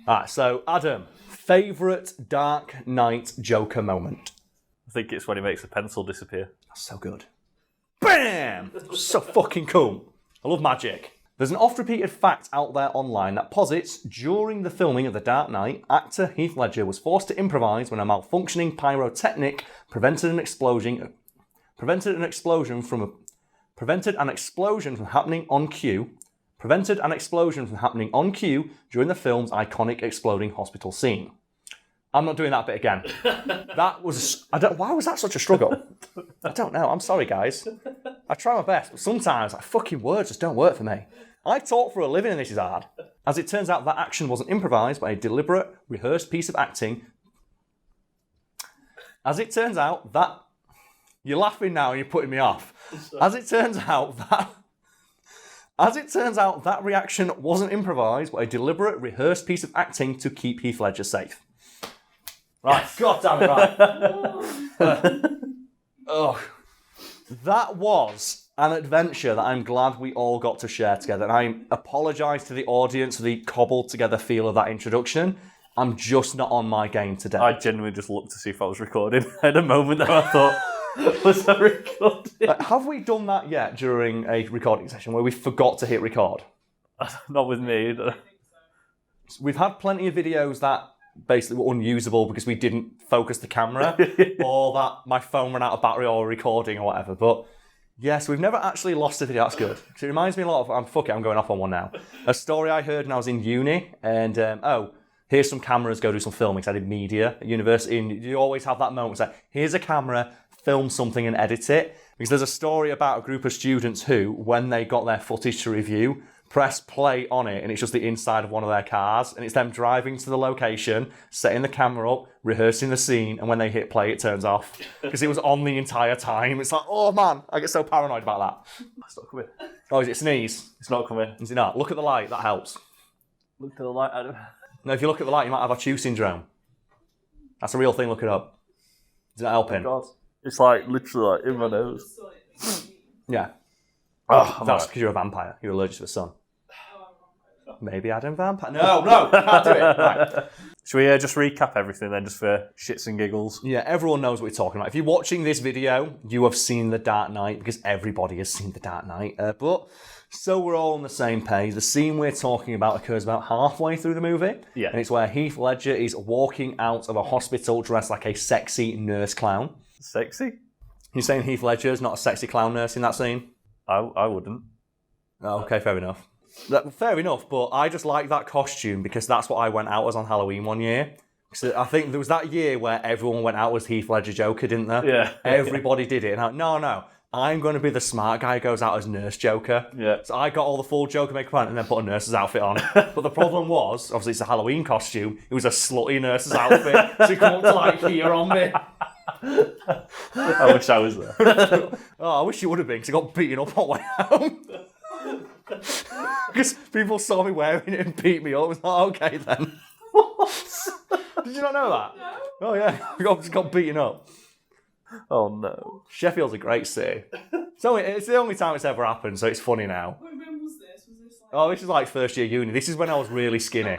Alright, so Adam, favourite Dark Knight Joker moment? I think it's when he makes the pencil disappear. That's so good. Bam! So fucking cool. I love magic. There's an oft-repeated fact out there online that posits during the filming of The Dark Knight, actor Heath Ledger was forced to improvise when a malfunctioning pyrotechnic prevented an explosion from happening on cue during the film's iconic exploding hospital scene. I'm not doing that bit again. Why was that such a struggle? I don't know. I'm sorry, guys. I try my best, but sometimes fucking words just don't work for me. I talk for a living and this is hard. As it turns out, that action wasn't improvised, but a deliberate, rehearsed piece of acting. As it turns out, that... You're laughing now and you're putting me off. As it turns out, that reaction wasn't improvised, but a deliberate, rehearsed piece of acting to keep Heath Ledger safe. Right, God damn it, right. That was an adventure that I'm glad we all got to share together. And I apologise to the audience for the cobbled together feel of that introduction. I'm just not on my game today. I genuinely just looked to see if I was recording. I had a moment that I thought, was I recording? Have we done that yet during a recording session where we forgot to hit record? Not with me. We've had plenty of videos that basically were unusable because we didn't focus the camera or that my phone ran out of battery or recording or whatever. But yes, we've never actually lost a video. That's good. Because it reminds me a lot of... I'm going off on one now. A story I heard when I was in uni and, here's some cameras, go do some filming. So I did media at university and you always have that moment. It's like, here's a camera, film something and edit it. Because there's a story about a group of students who, when they got their footage to review, press play on it and it's just the inside of one of their cars and it's them driving to the location, setting the camera up, rehearsing the scene, and when they hit play it turns off because it was on the entire time. It's like, oh man, I get so paranoid about that. It's not coming. Oh, is it sneeze? It's not coming. Is it not? Look at the light, that helps. Look to the light, Adam. No, if you look at the light you might have Achu syndrome. That's a real thing, look it up. Is that helping? Oh, God. It's like literally like in my nose. Yeah. Oh, that's because you're a vampire. You're allergic to the sun. Maybe Adam Vampire. No, can't do it. Right. Should we just recap everything then, just for shits and giggles? Yeah, everyone knows what we're talking about. If you're watching this video, you have seen The Dark Knight, because everybody has seen The Dark Knight. But so we're all on the same page. The scene we're talking about occurs about halfway through the movie. Yeah. And it's where Heath Ledger is walking out of a hospital dressed like a sexy nurse clown. Sexy? You're saying Heath Ledger is not a sexy clown nurse in that scene? I wouldn't. Oh, okay, fair enough. Fair enough, but I just like that costume because that's what I went out as on Halloween one year. So I think there was that year where everyone went out as Heath Ledger Joker, didn't there? Yeah. Everybody did it. And no, I'm going to be the smart guy who goes out as Nurse Joker. Yeah. So I got all the full Joker makeup on and then put a nurse's outfit on. But the problem was, obviously it's a Halloween costume, it was a slutty nurse's outfit. So you come up to like here on me. I wish I was there. Oh, I wish you would have been because I got beaten up on my way home. Because people saw me wearing it and beat me up. I was like, okay then. Did you not know that? No. Oh yeah, I got beaten up. Oh no. Sheffield's a great city. It's the only time it's ever happened, so it's funny now. When was this? Was this like... Oh, this is like first year uni. This is when I was really skinny.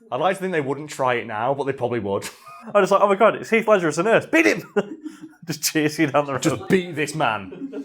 I'd like to think they wouldn't try it now, but they probably would. I was like, oh my God, it's Heath Ledger as a nurse. Beat him! Just chase you down the road. Just beat this man.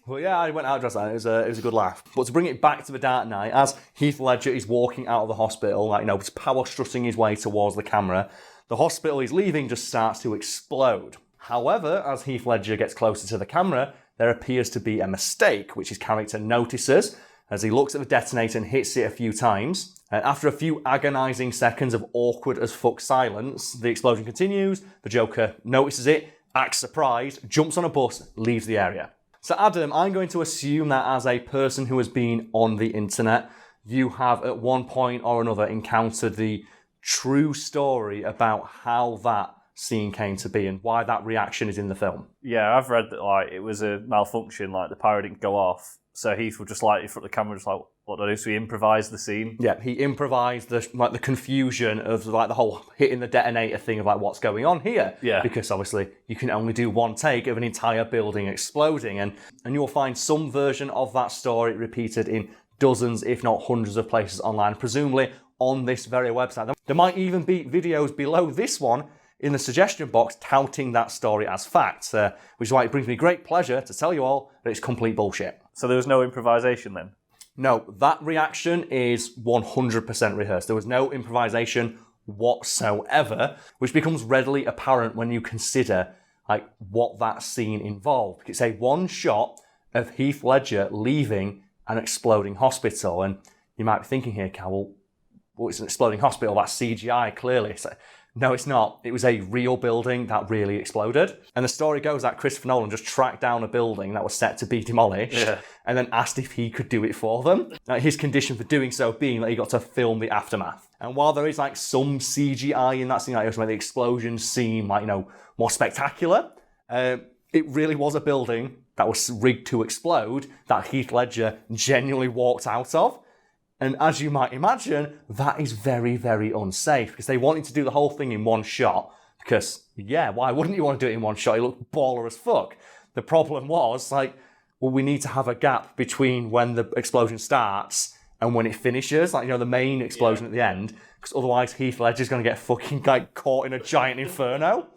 Well, yeah, I went out dressed like that. It was a good laugh. But to bring it back to The Dark Knight, as Heath Ledger is walking out of the hospital, power strutting his way towards the camera, the hospital he's leaving just starts to explode. However, as Heath Ledger gets closer to the camera, there appears to be a mistake, which his character notices as he looks at the detonator and hits it a few times. And after a few agonising seconds of awkward as fuck silence, the explosion continues, the Joker notices it, acts surprised, jumps on a bus, leaves the area. So Adam, I'm going to assume that as a person who has been on the internet, you have at one point or another encountered the true story about how that scene came to be and why that reaction is in the film. Yeah, I've read that it was a malfunction, the pyro didn't go off. So Heath was just in front of the camera, just what do I do? So he improvised the scene. Yeah, he improvised the confusion of the whole hitting the detonator thing of what's going on here. Yeah. Because obviously you can only do one take of an entire building exploding, and you'll find some version of that story repeated in dozens, if not hundreds of places online. Presumably on this very website. There might even be videos below this one in the suggestion box touting that story as fact, which is why it brings me great pleasure to tell you all that it's complete bullshit. So there was no improvisation then? No, that reaction is 100% rehearsed. There was no improvisation whatsoever, which becomes readily apparent when you consider like what that scene involved. It's a one shot of Heath Ledger leaving an exploding hospital, and you might be thinking here, Karl, well, it's an exploding hospital, that's CGI, clearly. No, it's not. It was a real building that really exploded. And the story goes that Christopher Nolan just tracked down a building that was set to be demolished and then asked if he could do it for them. His condition for doing so being that he got to film the aftermath. And while there is like some CGI in that scene, like to make the explosions seem like, more spectacular, it really was a building that was rigged to explode that Heath Ledger genuinely walked out of. And as you might imagine, that is very, very unsafe because they wanted to do the whole thing in one shot because, why wouldn't you want to do it in one shot? It looked baller as fuck. The problem was, we need to have a gap between when the explosion starts and when it finishes, the main explosion at the end, because otherwise Heath Ledger's going to get fucking, caught in a giant inferno.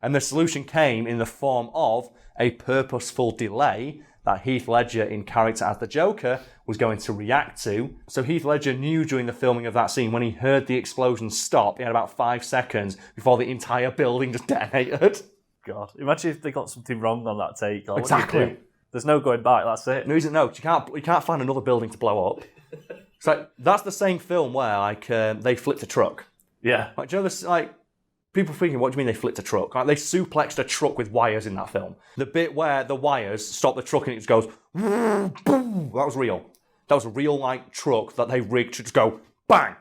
And the solution came in the form of a purposeful delay that Heath Ledger, in character as the Joker, was going to react to. So Heath Ledger knew during the filming of that scene, when he heard the explosion stop, he had about 5 seconds before the entire building just detonated. God, imagine if they got something wrong on that take. Exactly. There's no going back, that's it. No, you can't find another building to blow up. So that's the same film where they flipped a truck. Yeah. Do you know this, people thinking, what do you mean they flipped a truck? They suplexed a truck with wires in that film. The bit where the wires stop the truck and it just goes, boom, that was real. That was a real, truck that they rigged to just go, bang.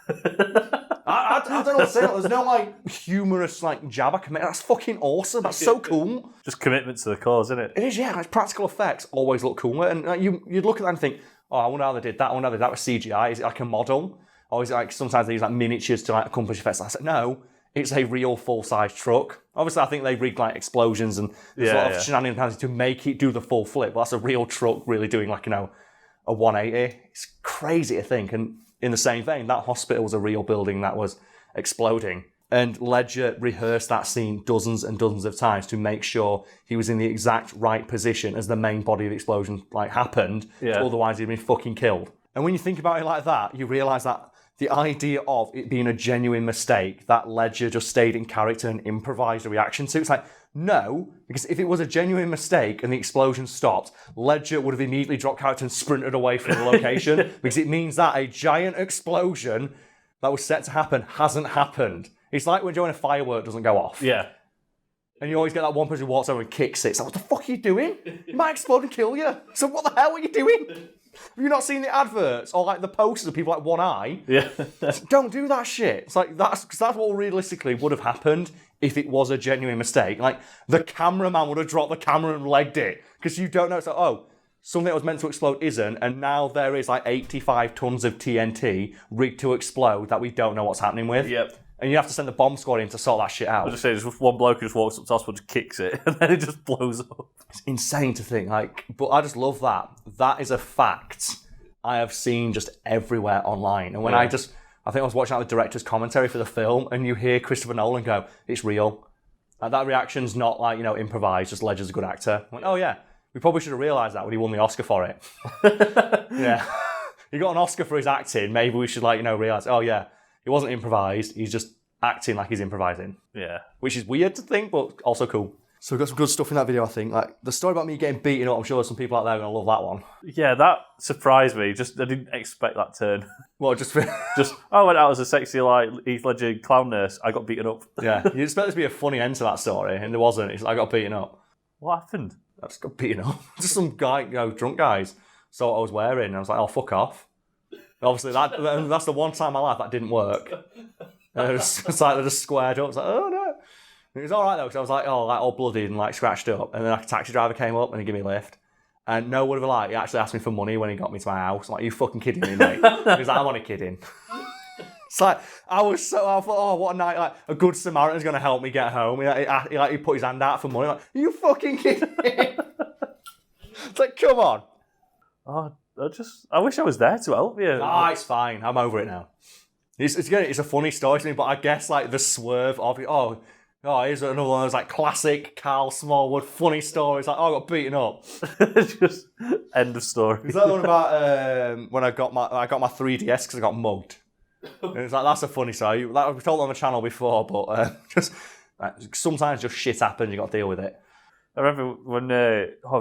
I don't know what to say. There's no, humorous, jab I can make. That's fucking awesome. That's so cool. Just commitment to the cause, isn't it? It is, yeah. Practical effects always look cooler. And you'd look at that and think, oh, I wonder how they did that. I wonder how they did that with CGI. Is it like a model? Or is it sometimes they use miniatures to accomplish effects? I said, no. It's a real full-size truck. Obviously, I think they rigged explosions and there's a lot of shenanigans to make it do the full flip. But that's a real truck really doing a 180. It's crazy to think. And in the same vein, that hospital was a real building that was exploding. And Ledger rehearsed that scene dozens and dozens of times to make sure he was in the exact right position as the main body of the explosion happened. Yeah. Otherwise, he'd been fucking killed. And when you think about it like that, you realise that the idea of it being a genuine mistake that Ledger just stayed in character and improvised a reaction to, it's no, because if it was a genuine mistake and the explosion stopped, Ledger would have immediately dropped character and sprinted away from the location because it means that a giant explosion that was set to happen hasn't happened. It's like when a firework doesn't go off. Yeah. And you always get that one person who walks over and kicks it. It's what the fuck are you doing? It might explode and kill you. So what the hell are you doing? Have you not seen the adverts or the posters of people one eye? Yeah. Don't do that shit. It's that's what realistically would have happened if it was a genuine mistake. The cameraman would have dropped the camera and legged it because you don't know. It's something that was meant to explode isn't, and now there is 85 tons of TNT rigged to explode that we don't know what's happening with. Yep. And you have to send the bomb squad in to sort that shit out. I just say, just one bloke who just walks up to the hospital, just kicks it, and then it just blows up. It's insane to think. But I just love that. That is a fact I have seen just everywhere online. And when I think I was watching the director's commentary for the film, and you hear Christopher Nolan go, "It's real." That reaction's not improvised. Just Ledger's a good actor. I went, oh yeah, we probably should have realised that when he won the Oscar for it. Yeah, he got an Oscar for his acting. Maybe we should realise. Oh yeah. It wasn't improvised, he's just acting like he's improvising. Yeah. Which is weird to think, but also cool. So we've got some good stuff in that video, I think. The story about me getting beaten up, I'm sure some people out there are going to love that one. Yeah, that surprised me. I didn't expect that turn. Well, just I went out as a sexy, Heath Ledger clown nurse. I got beaten up. Yeah, you'd expect there to be a funny end to that story, and there wasn't. I got beaten up. What happened? I just got beaten up. Just some guy, drunk guys saw what I was wearing, and I was like, oh, fuck off. Obviously, that's the one time in my life that didn't work. They just squared up. I was like, oh no. It was all right though, because I was all bloodied and scratched up. And then a taxi driver came up and he gave me a lift. And no one ever he actually asked me for money when he got me to my house. I'm like, you fucking kidding me, mate? He was like, I'm only kidding. It's I thought, oh, what a night! A good Samaritan's going to help me get home. He put his hand out for money. Are you fucking kidding me? It's come on. Oh, I wish I was there to help you. Ah, it's fine. I'm over it now. It's a funny story to me, but I guess like the swerve of it. Oh, here's another one of those like classic Karl Smallwood funny stories. Like, I got beaten up. Just end of story. Is that one about when I got my 3DS because I got mugged? And it's like, that's a funny story. Like we've told on the channel before, but just sometimes just shit happens. You got to deal with it. I remember when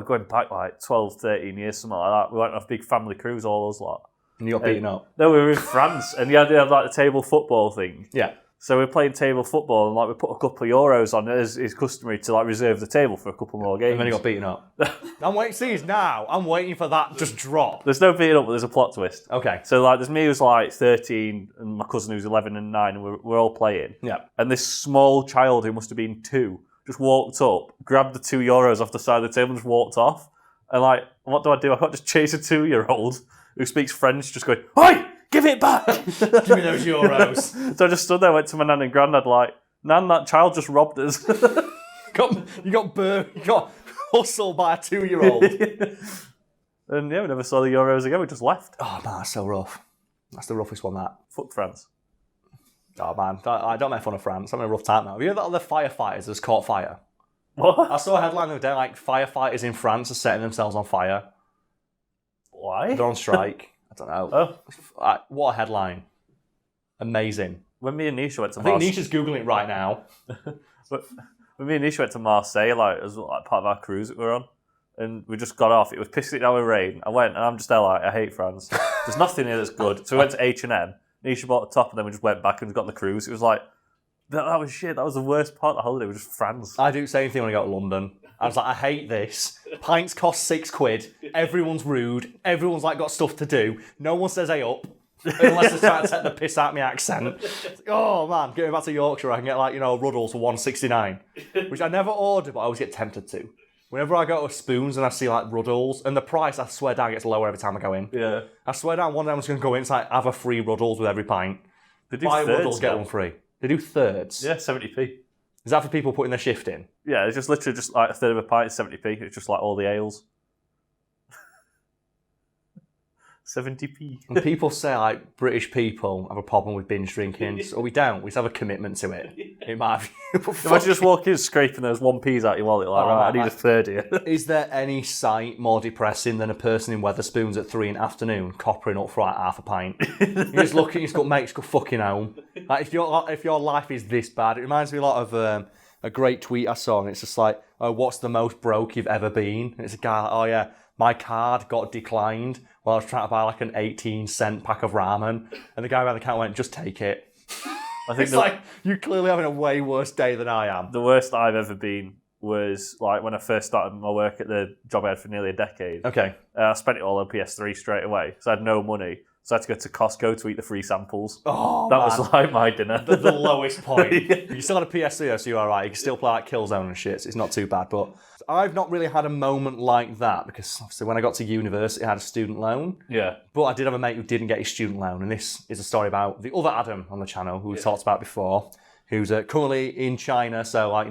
going back like 12, 13 years, something like that. We went on a big family cruise, all those lot. And you got beaten up. No, we were in France, and they had like the table football thing. Yeah. So we were playing table football, and like we put a couple of euros on as is customary to like reserve the table for a couple more games. And then you got beaten up. I'm waiting. See, now I'm waiting for that just drop. There's no beating up, but there's a plot twist. Okay. So like, there's me who's like 13, and my cousin who's 11 and 9, and we're all playing. Yeah. And this small child who must have been 2 just walked up, grabbed the €2 off the side of the table, and just walked off. And like, what do? I can't just chase a 2-year-old who speaks French, just going, "Oi, give it back! Give me those euros." So I just stood there, went to my nan and granddad, like, "Nan, that child just robbed us." You got hustled by a 2-year-old. And yeah, we never saw the euros again. We just left. Oh man, that's so rough. That's the roughest one. That. Fuck France. Oh man, I don't make fun of France. I'm in a rough time now. Have you heard that the firefighters has caught fire? What? I saw a headline the other day, like firefighters in France are setting themselves on fire. Why? They're on strike. I don't know. Oh. What a headline. Amazing. When me and Nisha went to I think Marseille, Nisha's Googling it right now. when me and Nisha went to Marseille, like as like part of our cruise that we were on, and we just got off. It was pissing it down with rain. I went, and I'm just there like, I hate France. There's nothing here that's good. So we went to H&M. Nisha bought a top, and then we just went back and got on the cruise. It was like, that was shit. That was the worst part of the holiday. It was just France. I do the same thing when I go to London. I was like, I hate this. Pints cost £6. Everyone's rude. Everyone's like got stuff to do. No one says "hey up," unless they're trying to take the piss out of my accent. Oh man, getting back to Yorkshire, I can get like Ruddles for $1.69, which I never order, but I always get tempted to. Whenever I go to Spoons and I see like Ruddles, and the price, I swear down, gets lower every time I go in. Yeah. I swear down, one day I'm just going to go in and like, have a free Ruddles with every pint. They do Buy thirds Ruddles, get now. one free. They do thirds. Yeah, 70p. Is that for people putting their shift in? Yeah, it's just literally just like a third of a pint is 70p. It's just like all the ales. 70p. And people say like British people have a problem with binge drinking, so we don't. We just have a commitment to it. In my view. Imagine just walking scraping those 1p's out your wallet like, Oh, right, man, I need a third here. Is there any sight more depressing than a person in Wetherspoons at 3 in the afternoon coppering up for like half a pint? You're just looking, you've got mates, go fucking home. Like if your life is this bad, it reminds me a lot of a great tweet I saw, and it's just like, oh, what's the most broke you've ever been? And it's a guy like, oh yeah, my card got declined while I was trying to buy like an 18-cent pack of ramen, and the guy behind the counter went, just take it. I think It's like, you're clearly having a way worse day than I am. the worst I've ever been was like when I first started my work at the job I had for nearly a decade. Okay. I spent it all on PS3 straight away, so I had no money. So I had to go to Costco to eat the free samples. Oh, That man. was like my dinner. the lowest point. You still had a PS3 though, so you're alright. You can still play like Killzone and shit, so it's not too bad. But I've not really had a moment like that because obviously when I got to university, I had a student loan. Yeah. But I did have a mate who didn't get his student loan, and this is a story about the other Adam on the channel who we talked about before, who's currently in China. So, like,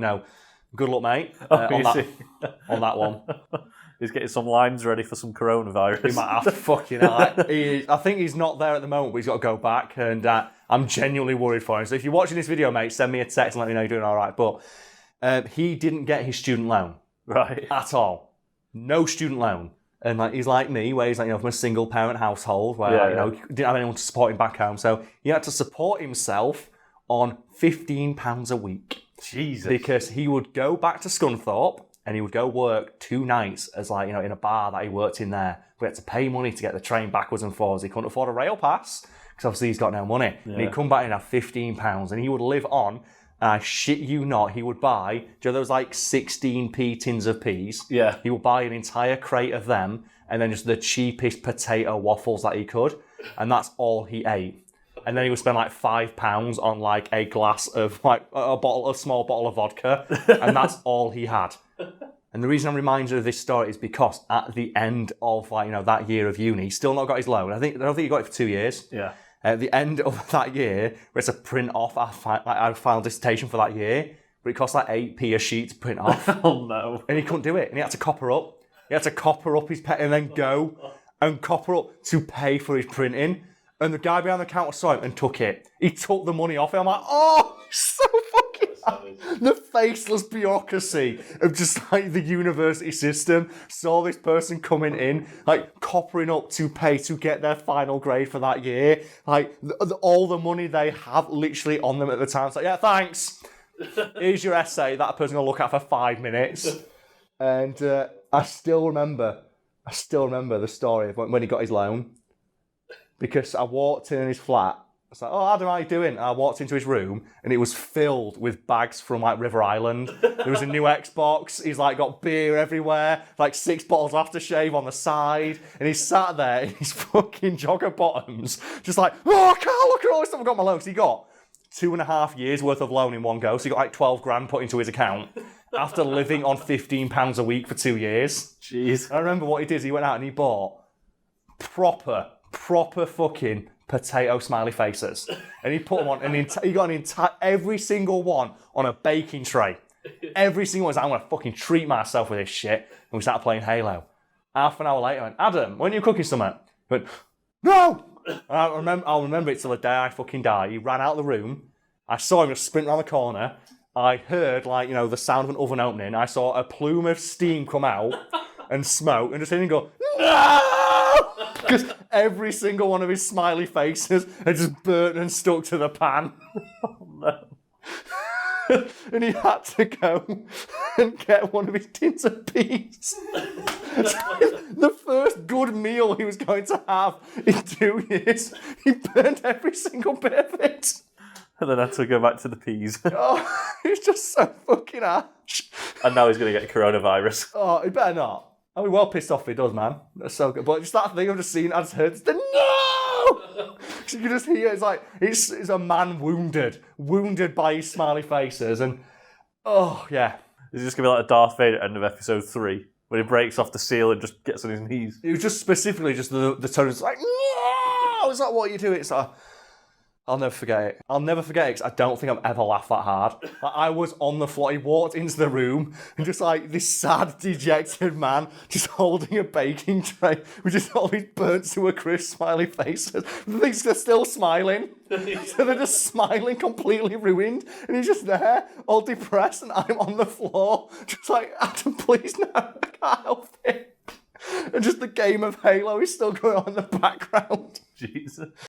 good luck, mate, on that one. He's getting some lines ready for some coronavirus. He might have to fucking. I think he's not there at the moment, but he's got to go back, and I'm genuinely worried for him. So if you're watching this video, mate, send me a text and let me know you're doing all right. But he didn't get his student loan Right. at all. No student loan. And like he's like me, where he's like from a single parent household where he didn't have anyone to support him back home, so he had to support himself on £15 a week. Jesus. Because he would go back to Scunthorpe and he would go work 2 nights as like in a bar that he worked in there. We had to pay money to get the train backwards and forwards. He couldn't afford a rail pass because obviously he's got no money. Yeah. And he'd come back and have £15, and he would live on. I shit you not, he would buy, do you know those like 16p tins of peas? Yeah. He would buy an entire crate of them and then just the cheapest potato waffles that he could. And that's all he ate. And then he would spend like £5 on like a glass of like a small bottle of vodka. And that's all he had. And the reason I'm reminded of this story is because at the end of that year of uni, he's still not got his loan. I don't think he got it for 2 years. Yeah. At the end of that year, we had to print off our final dissertation for that year, but it cost like 8p a sheet to print off. Oh no. And he couldn't do it, and he had to copper up. He had to copper up his pen and then go and copper up to pay for his printing. And the guy behind the counter saw him and took it. He took the money off it. I'm like, oh, so fucking... The faceless bureaucracy of just like the university system saw this person coming in, like coppering up to pay to get their final grade for that year. Like all the money they have literally on them at the time. It's like, yeah, thanks. Here's your essay that person's going to look at for 5 minutes. And I still remember the story of when he got his loan. Because I walked in his flat. I was like, oh, Adam, how you doing? And I walked into his room and it was filled with bags from like River Island. There was a new Xbox. He's like got beer everywhere, like 6 bottles of aftershave on the side. And he's sat there in his fucking jogger bottoms, just like, oh, Karl, look at all this stuff I've got my loan. So he got 2.5 years worth of loan in one go. So he got like 12 grand put into his account after living on £15 a week for 2 years. Jeez. I remember what he did. He went out and he bought proper fucking potato smiley faces, and he put them on, and he got every single one on a baking tray. Every single one was like, I'm gonna fucking treat myself with this shit. And we started playing Halo. Half an hour later, I went, Adam, weren't you cooking something? He went, no. And I'll remember it till the day I fucking die. He ran out of the room. I saw him just sprint around the corner. I heard the sound of an oven opening. I saw a plume of steam come out and smoke, and just hear him go, no! Because every single one of his smiley faces had just burnt and stuck to the pan. Oh, no. And he had to go and get one of his tins of peas. The first good meal he was going to have in 2 years, he burnt every single bit of it. And then had to go back to the peas. Oh, he's just so fucking harsh. And now he's going to get coronavirus. Oh, he better not. I'll be well pissed off if he does, man. That's so good. But just that thing I've just seen, I just heard the no! So you can just hear it's like, it's a man wounded by his smiley faces. And, oh, yeah. Is this going to be like a Darth Vader at the end of episode 3, when he breaks off the seal and just gets on his knees? It was just specifically just the tone. It's like, no! It's like, what you do? It's like, I'll never forget it. I'll never forget it because I don't think I've ever laughed that hard. Like, I was on the floor. He walked into the room and just like this sad, dejected man just holding a baking tray with just all these burnt to a crisp smiley faces. They're still smiling. So they're just smiling, completely ruined. And he's just there, all depressed, and I'm on the floor, just like, Adam, please no, I can't help it. And just the game of Halo is still going on in the background. Jesus.